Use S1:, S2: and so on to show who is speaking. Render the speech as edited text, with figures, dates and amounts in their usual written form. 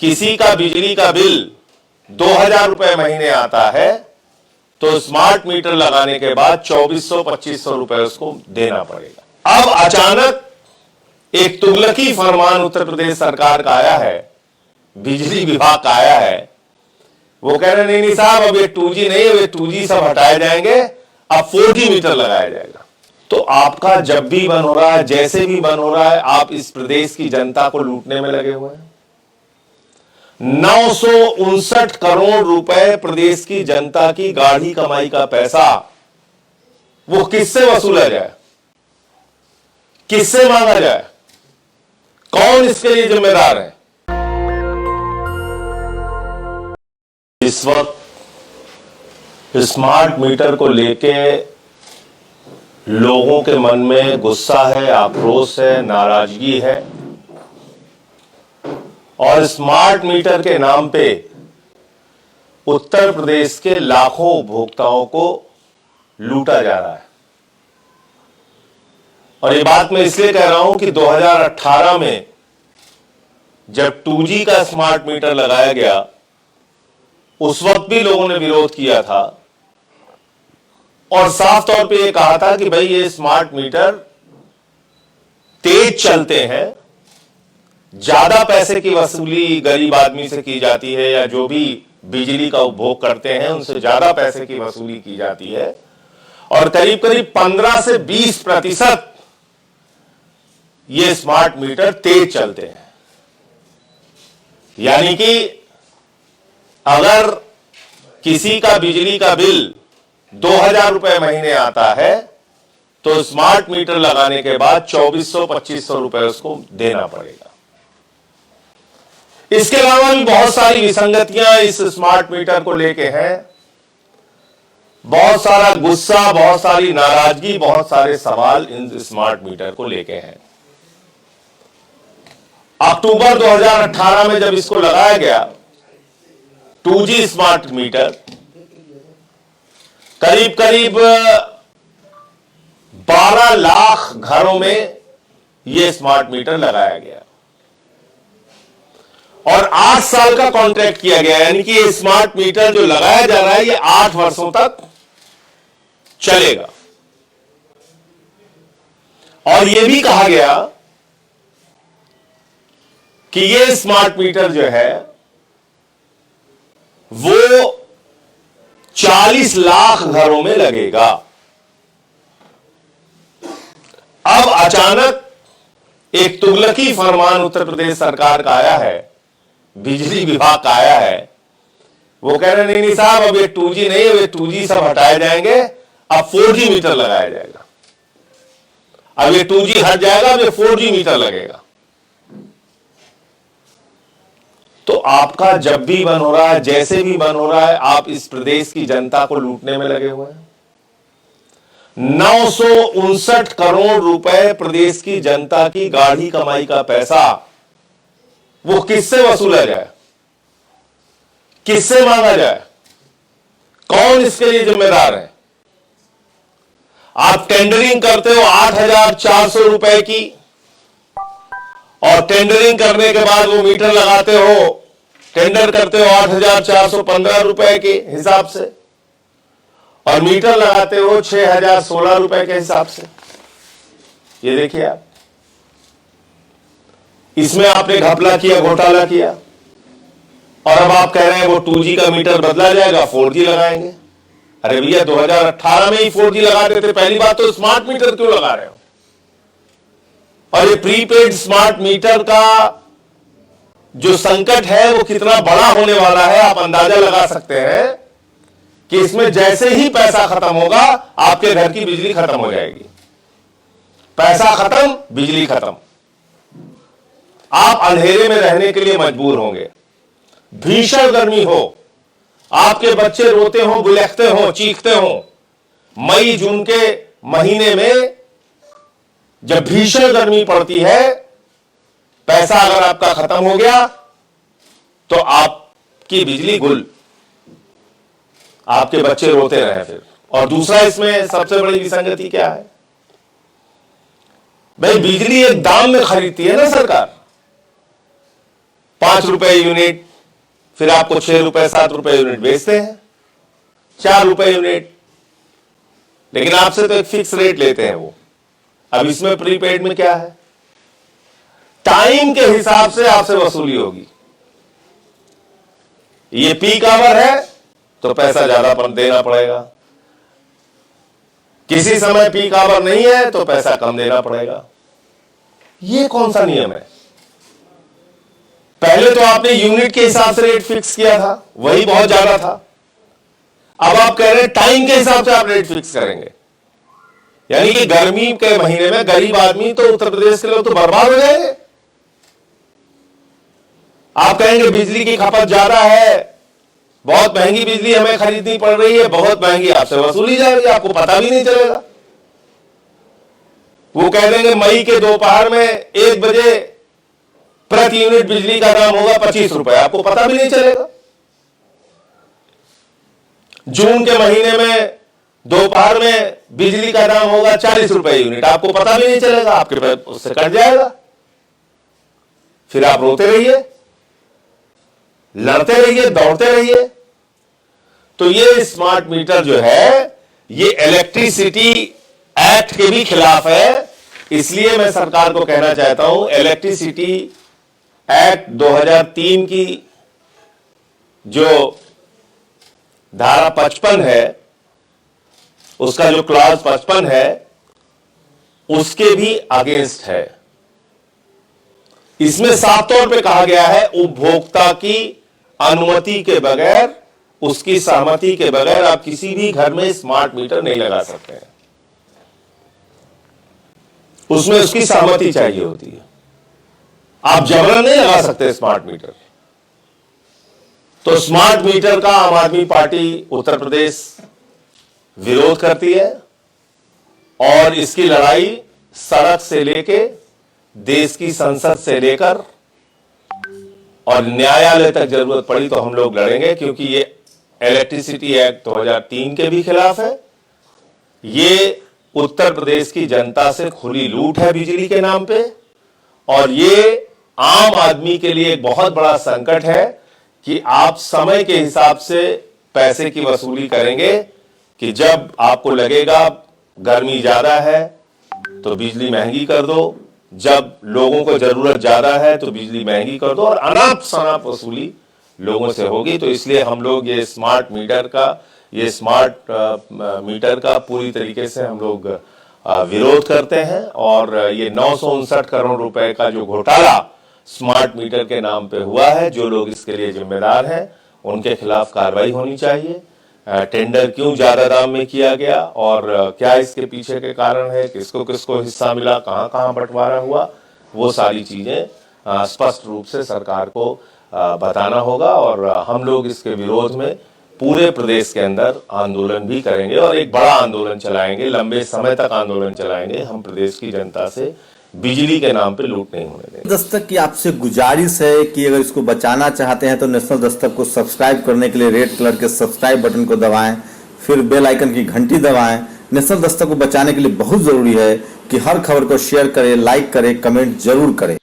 S1: किसी का बिजली का बिल 2000 रुपए महीने आता है तो स्मार्ट मीटर लगाने के बाद 2400-2500 रुपए उसको देना पड़ेगा। अब अचानक एक तुगलकी फरमान उत्तर प्रदेश सरकार का आया है, बिजली विभाग का आया है। वो कह रहे नहीं साहब, अब ये 2G नहीं है, ये 2G सब हटाए जाएंगे, अब 4G मीटर लगाया जाएगा। तो आपका जब भी मन हो रहा है, जैसे भी मन हो रहा है, आप इस प्रदेश की जनता को लूटने में लगे हुए हैं। 959 करोड़ रुपए प्रदेश की जनता की गाढ़ी कमाई का पैसा वो किससे वसूला जाए, किससे मांगा जाए, कौन इसके लिए जिम्मेदार है? इस वक्त स्मार्ट मीटर को लेके लोगों के मन में गुस्सा है, आक्रोश है, नाराजगी है और स्मार्ट मीटर के नाम पे उत्तर प्रदेश के लाखों उपभोक्ताओं को लूटा जा रहा है। और ये बात मैं इसलिए कह रहा हूं कि 2018 में जब 2G का स्मार्ट मीटर लगाया गया, उस वक्त भी लोगों ने विरोध किया था और साफ तौर पे ये कहा था कि भाई ये स्मार्ट मीटर तेज चलते हैं, ज्यादा पैसे की वसूली गरीब आदमी से की जाती है या जो भी बिजली का उपभोग करते हैं उनसे ज्यादा पैसे की वसूली की जाती है और करीब करीब 15 से 20% ये स्मार्ट मीटर तेज चलते हैं। यानी कि अगर किसी का बिजली का बिल 2000 रुपए महीने आता है तो स्मार्ट मीटर लगाने के बाद 2400-2500 रुपए उसको देना पड़ेगा। इसके अलावा भी बहुत सारी विसंगतियां इस स्मार्ट मीटर को लेके हैं, बहुत सारा गुस्सा, बहुत सारी नाराजगी, बहुत सारे सवाल इन स्मार्ट मीटर को लेके हैं। अक्टूबर 2018 में जब इसको लगाया गया 2G स्मार्ट मीटर, करीब करीब 12 लाख घरों में यह स्मार्ट मीटर लगाया गया और 8 साल का कॉन्ट्रैक्ट किया गया। यानी कि ये स्मार्ट मीटर जो लगाया जा रहा है ये 8 वर्षों तक चलेगा। और यह भी कहा गया कि ये स्मार्ट मीटर जो है वो 40 लाख घरों में लगेगा। अब अचानक एक तुगलकी फरमान उत्तर प्रदेश सरकार का आया है, बिजली विभाग का आया है। वो कह रहे नहीं साहब, अब ये 2G नहीं है, ये 2G सब हटाए जाएंगे, अब 4G मीटर लगाया जाएगा। अब ये 2G हट जाएगा, अब ये 4G मीटर लगेगा। तो आपका जब भी मन हो रहा है, जैसे भी मन हो रहा है, आप इस प्रदेश की जनता को लूटने में लगे हुए हैं। 959 करोड़ रुपए प्रदेश की जनता की गाढ़ी कमाई का पैसा वो किससे वसूला जाए, किससे मांगा जाए, कौन इसके लिए जिम्मेदार है? आप टेंडरिंग करते हो 8400 रुपए की और टेंडरिंग करने के बाद वो मीटर लगाते हो, टेंडर करते हो 8415 रुपए के हिसाब से और मीटर लगाते हो 6016 रुपए के हिसाब से। ये देखिए आप, इसमें आपने घपला किया, घोटाला किया और अब आप कह रहे हैं वो 2G का मीटर बदला जाएगा, 4G लगाएंगे। अरे भैया 2018 में ही 4G लगा देते, पहली बात तो स्मार्ट मीटर क्यों लगा रहे हो? और ये प्रीपेड स्मार्ट मीटर का जो संकट है वो कितना बड़ा होने वाला है, आप अंदाजा लगा सकते हैं कि इसमें जैसे ही पैसा खत्म होगा आपके घर की बिजली खत्म हो जाएगी। पैसा खत्म, बिजली खत्म, आप अंधेरे में रहने के लिए मजबूर होंगे। भीषण गर्मी हो, आपके बच्चे रोते हो, बुलखते हो, चीखते हो। मई जून के महीने में जब भीषण गर्मी पड़ती है, पैसा अगर आपका खत्म हो गया तो आपकी बिजली गुल, आपके बच्चे रोते रहे फिर। और दूसरा इसमें सबसे बड़ी विसंगति क्या है? भाई बिजली एक दाम में खरीदती है ना सरकार, ₹5 यूनिट, फिर आपको 6 रुपए 7 रुपए यूनिट बेचते हैं, 4 रुपए यूनिट, लेकिन आपसे तो एक फिक्स रेट लेते हैं वो। अब इसमें प्रीपेड में क्या है, टाइम के हिसाब से आपसे वसूली होगी। ये पीक आवर है तो पैसा ज्यादा देना पड़ेगा, किसी समय पीक आवर नहीं है तो पैसा कम देना पड़ेगा। ये कौन सा नियम है? पहले तो आपने यूनिट के हिसाब से रेट फिक्स किया था, वही बहुत ज्यादा था। अब आप कह रहे हैं टाइम के हिसाब से आप रेट फिक्स करेंगे, यानी कि गर्मी के महीने में गरीब आदमी तो उत्तर प्रदेश के लोग तो बर्बाद हो जाएंगे। आप कहेंगे बिजली की खपत ज्यादा है, बहुत महंगी बिजली हमें खरीदनी पड़ रही है, बहुत महंगी, आपसे वसूली जाएगी, आपको पता भी नहीं चलेगा। वो कह देंगे मई के दोपहर में 1 बजे प्रति यूनिट बिजली का दाम होगा 25 रुपए, आपको पता भी नहीं चलेगा। जून के महीने में दोपहर में बिजली का दाम होगा 40 रुपए यूनिट, आपको पता भी नहीं चलेगा, आपके पैसे उससे कट जाएगा। फिर आप रोते रहिए, लड़ते रहिए, दौड़ते रहिए। तो ये स्मार्ट मीटर जो है ये इलेक्ट्रिसिटी एक्ट के भी खिलाफ है। इसलिए मैं सरकार को कहना चाहता हूं, इलेक्ट्रिसिटी एक्ट 2003 की जो धारा 55 है, उसका जो क्लॉज 55 है, उसके भी अगेंस्ट है। इसमें साफ तौर पे कहा गया है उपभोक्ता की अनुमति के बगैर, उसकी सहमति के बगैर आप किसी भी घर में स्मार्ट मीटर नहीं लगा सकते हैं। उसमें उसकी सहमति चाहिए होती है, आप जबरन नहीं लगा सकते स्मार्ट मीटर। तो स्मार्ट मीटर का आम आदमी पार्टी उत्तर प्रदेश विरोध करती है और इसकी लड़ाई सड़क से लेके देश की संसद से लेकर और न्यायालय तक जरूरत पड़ी तो हम लोग लड़ेंगे, क्योंकि ये इलेक्ट्रिसिटी एक्ट 2003 के भी खिलाफ है। ये उत्तर प्रदेश की जनता से खुली लूट है बिजली के नाम पे, और ये आम आदमी के लिए एक बहुत बड़ा संकट है कि आप समय के हिसाब से पैसे की वसूली करेंगे कि जब आपको लगेगा गर्मी ज्यादा है तो बिजली महंगी कर दो, जब लोगों को जरूरत ज्यादा है तो बिजली महंगी कर दो, और अनाप शनाप वसूली लोगों से होगी। तो इसलिए हम लोग ये स्मार्ट मीटर का पूरी तरीके से हम लोग विरोध करते हैं। और ये 959 करोड़ रुपए का जो घोटाला स्मार्ट मीटर के नाम पे हुआ है, जो लोग इसके लिए जिम्मेदार हैं उनके खिलाफ कार्रवाई होनी चाहिए। टेंडर क्यों ज्यादा दाम में किया गया और क्या इसके पीछे के कारण है, किसको किसको हिस्सा मिला, कहां कहां बंटवारा हुआ, वो सारी चीजें स्पष्ट रूप से सरकार को बताना होगा। और हम लोग इसके विरोध में पूरे प्रदेश के अंदर आंदोलन भी करेंगे और एक बड़ा आंदोलन चलाएंगे, लंबे समय तक आंदोलन चलाएंगे। हम प्रदेश की जनता से बिजली के नाम पे लूट नहीं होने देंगे।
S2: दस्तक की आपसे गुजारिश है कि अगर इसको बचाना चाहते हैं तो नेशनल दस्तक को सब्सक्राइब करने के लिए रेड कलर के सब्सक्राइब बटन को दबाएं, फिर बेल आइकन की घंटी दबाएं। नेशनल दस्तक को बचाने के लिए बहुत जरूरी है कि हर खबर को शेयर करें, लाइक करें, कमेंट जरूर करें।